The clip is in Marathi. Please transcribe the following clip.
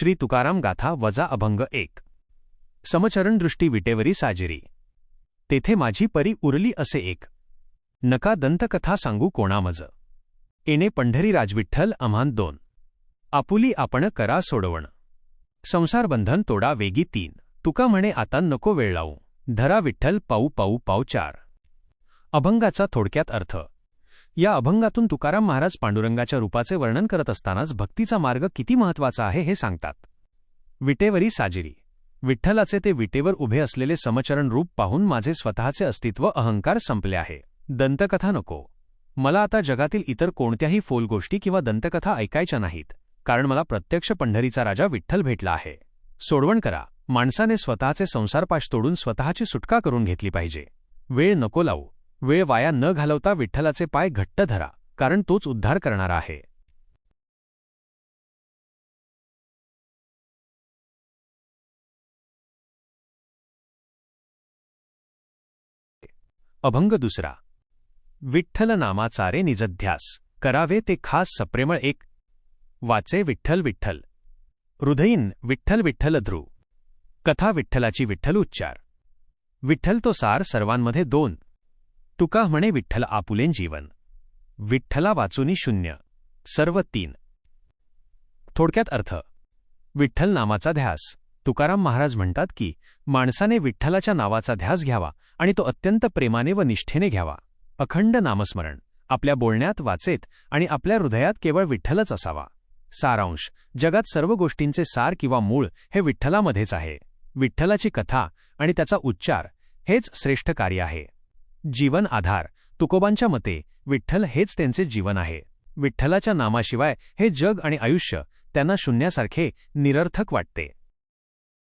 श्री तुकाराम गाथा वजा अभंग 1. समचरण दृष्टी विटेवरी साजिरी. तेथे माझी परी उरली असे एक. नका दंतकथा सांगू कोणामज. एणे पंढरी राजविठ्ठल आम्हान 2. आपुली आपण करा सोडवण. संसार बंधन तोडा वेगी 3. तुका म्हणे आता नको वेळ लावू. धरा विठ्ठल पाऊ पाऊ पाऊ 4. अभंगाचा थोडक्यात अर्थ. या अभंगातून तुकाराम महाराज पांडुरंगाच्या रूपाचे वर्णन करत असतानाच भक्तीचा मार्ग किती महत्त्वाचा आहे हे सांगतात. विटेवरी साजिरी. विठ्ठलाचे ते विटेवर उभे असलेले समचरण रूप पाहून माझे स्वतःचे अस्तित्व अहंकार संपले आहे. दंतकथा नको. मला आता जगातील इतर कोणत्याही फोल गोष्टी किंवा दंतकथा ऐकायच्या नाहीत, कारण मला प्रत्यक्ष पंढरीचा राजा विठ्ठल भेटला आहे. सोडवण करा. माणसाने स्वतःचे संसारपाश तोडून स्वतःची सुटका करून घेतली पाहिजे. वेळ नको लावू. वेळ वाया न घालवता विठ्ठलाचे पाय घट्ट धरा, कारण तोच उद्धार करणारा आहे. अभंग 2. विठ्ठल नामाचा रे निजध्यास. करावे ते खास सप्रेमळ एक. वाचे विठ्ठल विठ्ठल. हृदयीन विठ्ठल विठ्ठल ध्रुव. कथा विठ्ठलाची विठ्ठल उच्चार. विठ्ठल तो सार सर्वांमध्ये 2. तुका म्हणे विठ्ठल आपुलेन जीवन. विठ्ठला वाचुनी 0. सर्व 3. थोडक्यात अर्थ. विठ्ठल नामाचा ध्यास. तुकाराम महाराज म्हणतात की माणसाने विठ्ठलाच्या नावाचा ध्यास घ्यावा आणि तो अत्यंत प्रेमाने व निष्ठेने घ्यावा. अखंड नामस्मरण. आपल्या बोलण्यात, वाचेत आणि आपल्या हृदयात केवळ विठ्ठलच असावा. सारांश. जगात सर्व गोष्टींचे सार किंवा मूळ हे विठ्ठलामध्येच आहे. विठ्ठलाची कथा आणि त्याचा उच्चार हेच श्रेष्ठ कार्य आहे. जीवन आधार. तुकोबांच्या मते विठ्ठल हेच त्यांचे जीवन आहे. विठ्ठलाच्या नामाशिवाय हे जग आणि आयुष्य त्यांना शून्यासारखे निरर्थक वाटते.